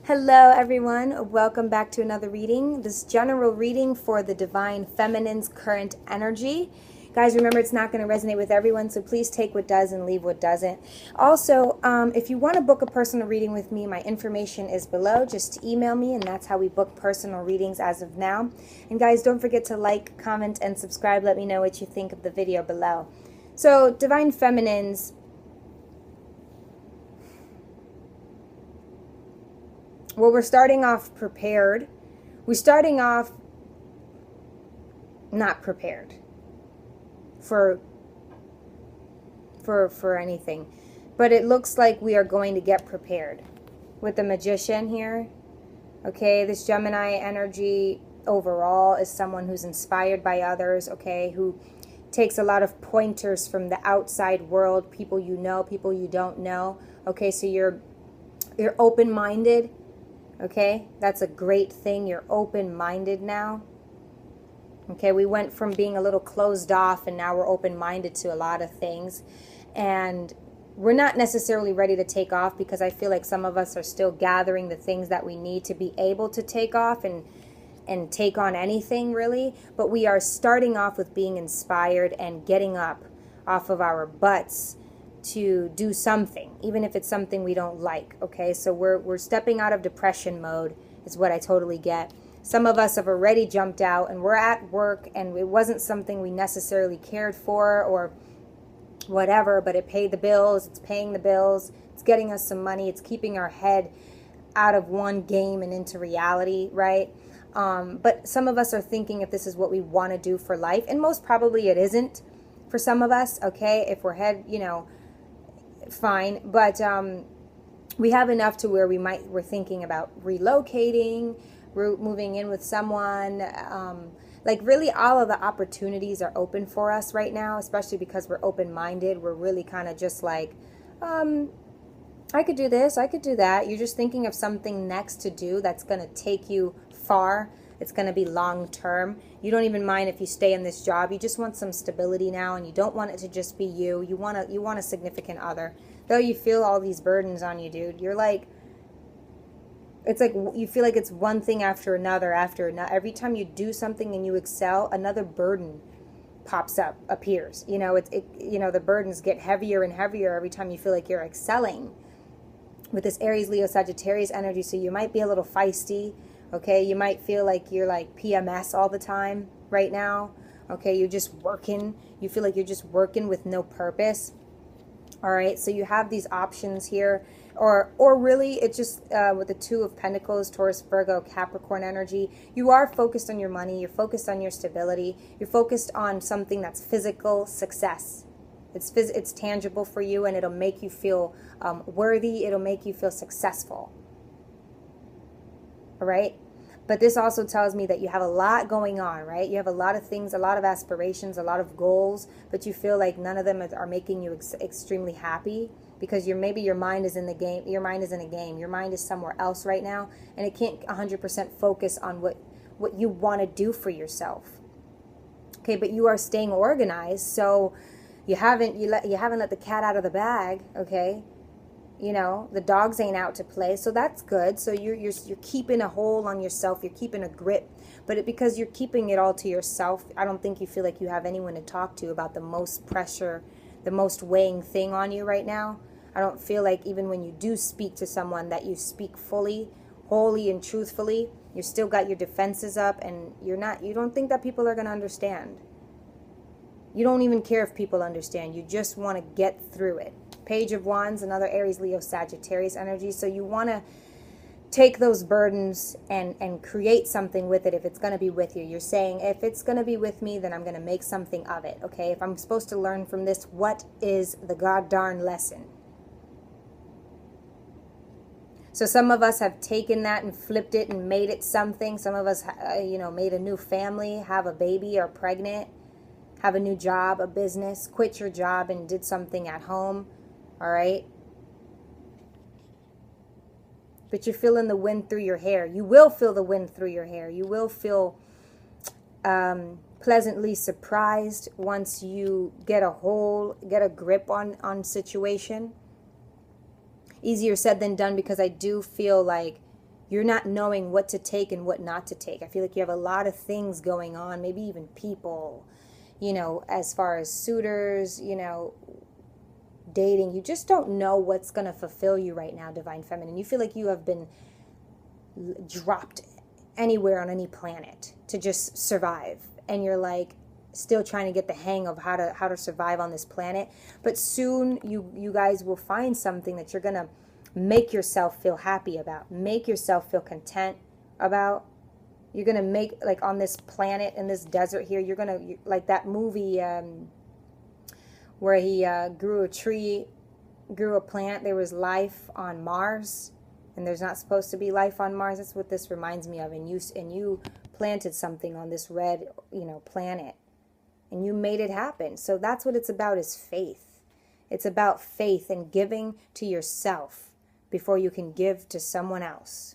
Hello everyone, welcome back to another reading. This general reading for the Divine Feminine's current energy. Guys, remember it's not going to resonate with everyone, so please take what does and leave what doesn't. Also, if you want to book a personal reading with me, my information is below. Just email me, and that's how we book personal readings as of now. And guys, don't forget to like, comment, and subscribe. Let me know what you think of the video below. So, Divine Feminines, well, we're starting off prepared. We're starting off not prepared for anything. But it looks like we are going to get prepared with the Magician here. Okay, this Gemini energy overall is someone who's inspired by others, okay, who takes a lot of pointers from the outside world, people you know, people you don't know. Okay, so you're open-minded. Okay, that's a great thing. You're open-minded now. Okay, we went from being a little closed off and now we're open-minded to a lot of things. And we're not necessarily ready to take off because I feel like some of us are still gathering the things that we need to be able to take off and take on anything really. But we are starting off with being inspired and getting up off of our butts to do something, even if it's something we don't like. Okay, so we're stepping out of depression mode is what I totally get. Some of us have already jumped out and we're at work and it wasn't something we necessarily cared for or whatever, but it paid the bills, it's paying the bills, it's getting us some money, it's keeping our head out of one game and into reality, right? But some of us are thinking if this is what we want to do for life, and most probably it isn't for some of us. Okay, if we're fine, but we have enough to where we're thinking about relocating, moving in with someone. Like really all of the opportunities are open for us right now, especially because we're open-minded. We're really kind of just like, I could do this, I could do that. You're just thinking of something next to do that's going to take you far. It's going to be long-term. You don't even mind if you stay in this job. You just want some stability now, and you don't want it to just be you. You want a significant other. Though you feel all these burdens on you, dude. You're like, it's like you feel like it's one thing after another. Every time you do something and you excel, another burden appears. The burdens get heavier and heavier every time you feel like you're excelling. With this Aries, Leo, Sagittarius energy, so you might be a little feisty. Okay, you might feel like you're like PMS all the time right now. Okay, you're just working. You feel like you're just working with no purpose. All right, so you have these options here. Or really, it's just with the Two of Pentacles, Taurus, Virgo, Capricorn energy, you are focused on your money. You're focused on your stability. You're focused on something that's physical success. It's tangible for you, and it'll make you feel worthy. It'll make you feel successful. All right, but this also tells me that you have a lot going on, right? You have a lot of things, a lot of aspirations, a lot of goals, but you feel like none of them are making you extremely happy because maybe your mind is in the game. Your mind is in a game. Your mind is somewhere else right now, and it can't 100% focus on what you want to do for yourself. Okay, but you are staying organized, so you haven't let the cat out of the bag. Okay. The dogs ain't out to play, so that's good. So you're keeping a hold on yourself. You're keeping a grip, but because you're keeping it all to yourself, I don't think you feel like you have anyone to talk to about the most pressure, the most weighing thing on you right now. I don't feel like even when you do speak to someone that you speak fully, wholly, and truthfully. You still got your defenses up, and you don't think that people are going to understand. You don't even care if people understand. You just want to get through it. Page of Wands, another Aries, Leo, Sagittarius energy. So you want to take those burdens and create something with it if it's going to be with you. You're saying, if it's going to be with me, then I'm going to make something of it. Okay, if I'm supposed to learn from this, what is the god-darn lesson? So some of us have taken that and flipped it and made it something. Some of us, made a new family, have a baby, are pregnant, have a new job, a business, quit your job and did something at home. All right. But you're feeling the wind through your hair. You will feel the wind through your hair. You will feel pleasantly surprised once you get a grip on situation. Easier said than done, because I do feel like You're not knowing what to take and what not to take. I feel like you have a lot of things going on, maybe even people, as far as suitors, dating. You just don't know what's going to fulfill you right now, Divine Feminine. You feel like you have been dropped anywhere on any planet to just survive. And you're like still trying to get the hang of how to survive on this planet. But soon you guys will find something that you're going to make yourself feel happy about, make yourself feel content about. You're going to make, like, on this planet, in this desert here, you're going to, like that movie where he grew a plant. There was life on Mars, and there's not supposed to be life on Mars. That's what this reminds me of. And you planted something on this red, planet, and you made it happen. So that's what it's about, is faith. It's about faith and giving to yourself before you can give to someone else.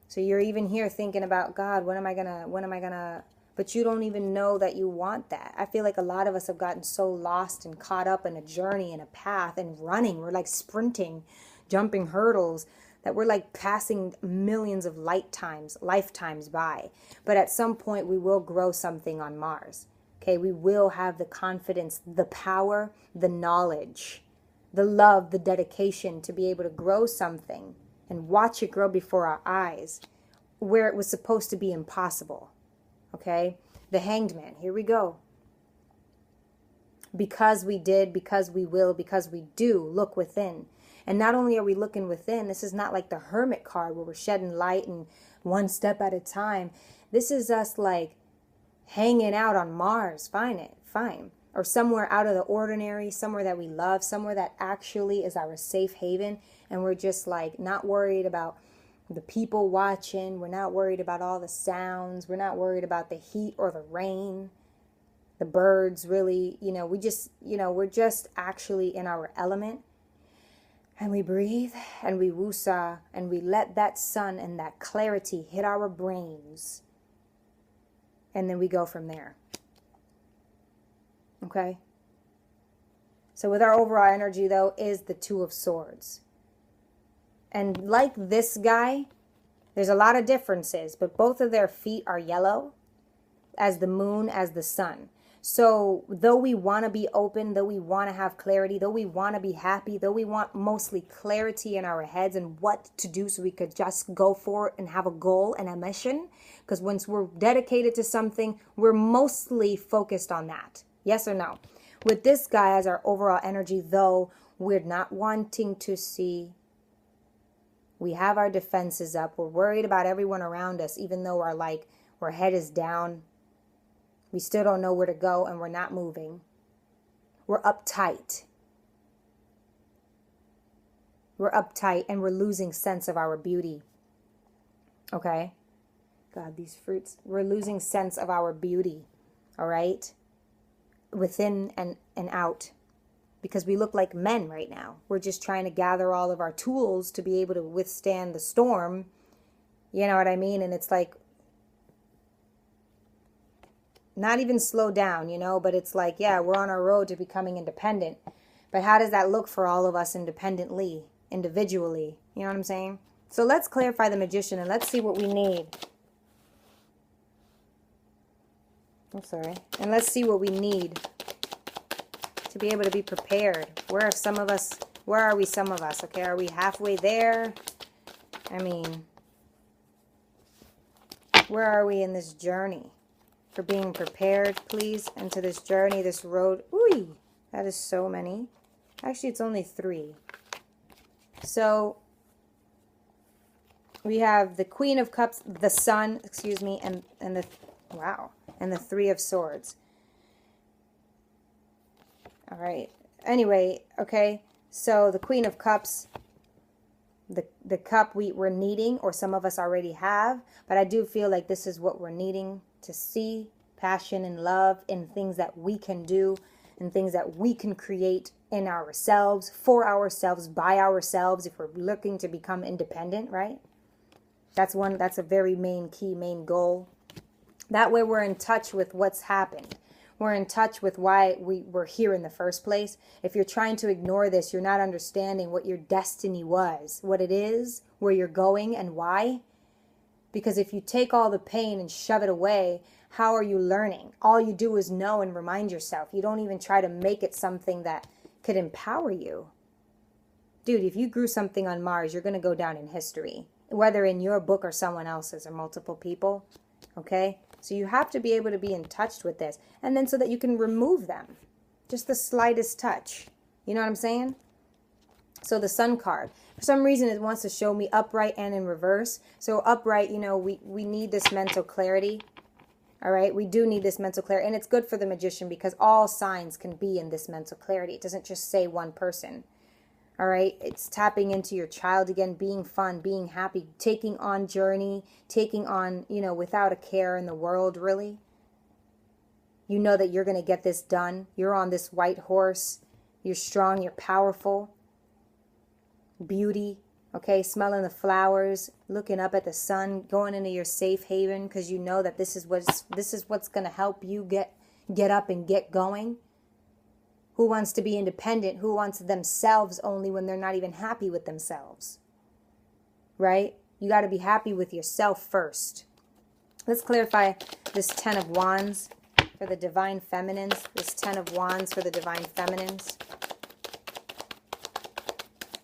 So you're even here thinking about, God, when am I gonna, but you don't even know that you want that. I feel like a lot of us have gotten so lost and caught up in a journey and a path and running. We're like sprinting, jumping hurdles, that we're like passing millions of lifetimes by. But at some point we will grow something on Mars. Okay, we will have the confidence, the power, the knowledge, the love, the dedication to be able to grow something and watch it grow before our eyes where it was supposed to be impossible. Okay? The Hanged Man. Here we go. Because we did, because we will, because we do, look within. And not only are we looking within, this is not like the Hermit card where we're shedding light and one step at a time. This is us like hanging out on Mars. Fine. Or somewhere out of the ordinary, somewhere that we love, somewhere that actually is our safe haven. And we're just like not worried about the people watching. We're not worried about all the sounds. We're not worried about the heat or the rain. The birds really, we're just actually in our element. And we breathe and we woosah and we let that sun and that clarity hit our brains. And then we go from there. Okay? So with our overall energy, though, is the Two of Swords. And like this guy, there's a lot of differences, but both of their feet are yellow, as the moon, as the sun. So though we want to be open, though we want to have clarity, though we want to be happy, though we want mostly clarity in our heads and what to do so we could just go for it and have a goal and a mission, because once we're dedicated to something, we're mostly focused on that. Yes or no? With this guy as our overall energy, though, we're not wanting to see. We have our defenses up. We're worried about everyone around us, even though our head is down. We still don't know where to go, and we're not moving. We're uptight. We're uptight, and we're losing sense of our beauty. Okay? God, these fruits. We're losing sense of our beauty. All right? Within and out. Because we look like men right now. We're just trying to gather all of our tools to be able to withstand the storm. You know what I mean? And it's like, not even slow down, but it's like, yeah, we're on our road to becoming independent. But how does that look for all of us individually? You know what I'm saying? So let's clarify the Magician and let's see what we need. I'm sorry. And let's see what we need to be able to be prepared. Where are we, some of us? Okay, are we halfway there? I mean, where are we in this journey? For being prepared, please, into this journey, this road. Ooh, that is so many. Actually, it's only 3. So we have the Queen of Cups, the Sun, and the 3 of Swords. All right. Anyway, okay. So the Queen of Cups, the cup we're needing, or some of us already have, but I do feel like this is what we're needing to see: passion and love in things that we can do and things that we can create in ourselves, for ourselves, by ourselves, if we're looking to become independent, right? That's a very main goal. That way we're in touch with what's happened. We're in touch with why we were here in the first place. If you're trying to ignore this, you're not understanding what your destiny was, what it is, where you're going, and why. Because if you take all the pain and shove it away, how are you learning? All you do is know and remind yourself. You don't even try to make it something that could empower you. Dude, if you grew something on Mars, you're going to go down in history, whether in your book or someone else's or multiple people. Okay? So you have to be able to be in touch with this. And then so that you can remove them. Just the slightest touch. You know what I'm saying? So the Sun card. For some reason, it wants to show me upright and in reverse. So upright, you know, we need this mental clarity. All right? We do need this mental clarity. And it's good for the Magician because all signs can be in this mental clarity. It doesn't just say one person. All right? It's tapping into your child again, being fun, being happy, taking on journey, taking on, you know, without a care in the world, really. You know that you're going to get this done. You're on this white horse. You're strong. You're powerful. Beauty, okay, smelling the flowers, looking up at the sun, going into your safe haven because you know that this is what's going to help you get up and get going. Who wants to be independent? Who wants themselves only when they're not even happy with themselves? Right? You got to be happy with yourself first. Let's clarify this 10 of Wands for the Divine Feminines. This 10 of Wands for the Divine Feminines.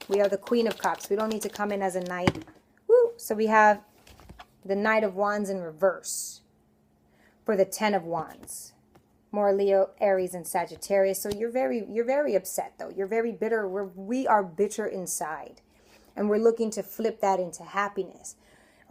We are the Queen of Cups. We don't need to come in as a Knight. Woo! So we have the Knight of Wands in reverse for the 10 of Wands. More Leo, Aries, and Sagittarius. So you're very upset though. You're very bitter. We are bitter inside. And we're looking to flip that into happiness.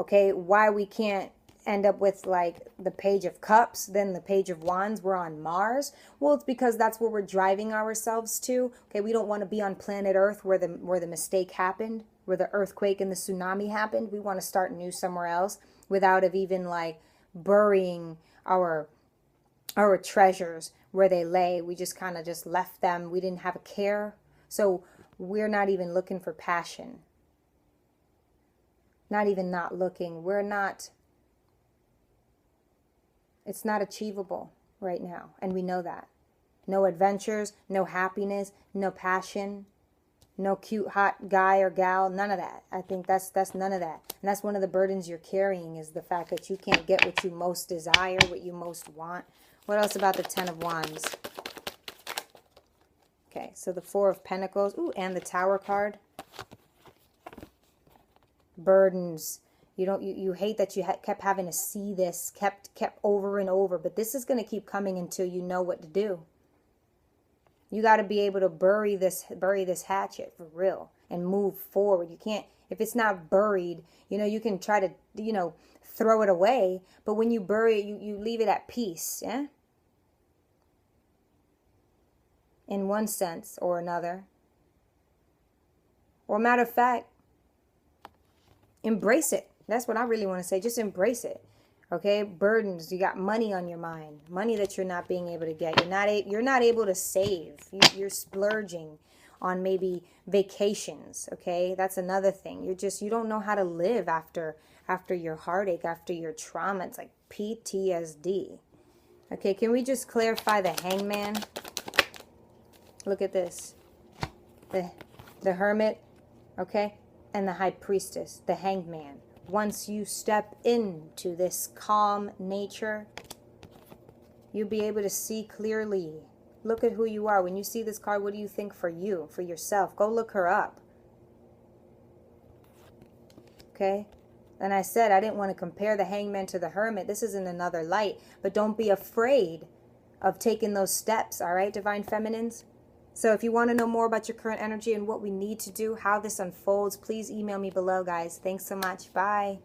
Okay? Why we can't end up with like the Page of Cups, then the Page of Wands, we're on Mars. Well, it's because that's where we're driving ourselves to. Okay, we don't want to be on planet Earth where the mistake happened, where the earthquake and the tsunami happened. We want to start new somewhere else without even like burying our treasures where they lay. We just kind of just left them. We didn't have a care. So we're not even looking for passion. Not even not looking. It's not achievable right now, and we know that. No adventures, no happiness, no passion, no cute hot guy or gal, none of that. I think that's none of that. And that's one of the burdens you're carrying is the fact that you can't get what you most desire, what you most want. What else about the 10 of Wands? Okay, so the 4 of Pentacles, ooh, and the Tower card. Burdens. You hate that you kept having to see this, kept over and over, but this is going to keep coming until you know what to do. You got to be able to bury this hatchet for real and move forward. You can't, if it's not buried, you know, you can try to, you know, throw it away, but when you bury it, you leave it at peace, yeah? In one sense or another. Or matter of fact, embrace it. That's what I really want to say. Just embrace it. Okay? Burdens. You got money on your mind. Money that you're not being able to get. You're not able to save. You're splurging on maybe vacations. Okay? That's another thing. You don't know how to live after your heartache, after your trauma. It's like PTSD. Okay, can we just clarify the Hangman? Look at this. The Hermit, okay? And the High Priestess, the Hanged Man. Once you step into this calm nature, you'll be able to see clearly. Look at who you are. When you see this card, what do you think for you, for yourself? Go look her up. Okay? And I said I didn't want to compare the Hangman to the Hermit. This is in another light. But don't be afraid of taking those steps, all right, Divine Feminines? So if you want to know more about your current energy and what we need to do, how this unfolds, please email me below, guys. Thanks so much. Bye.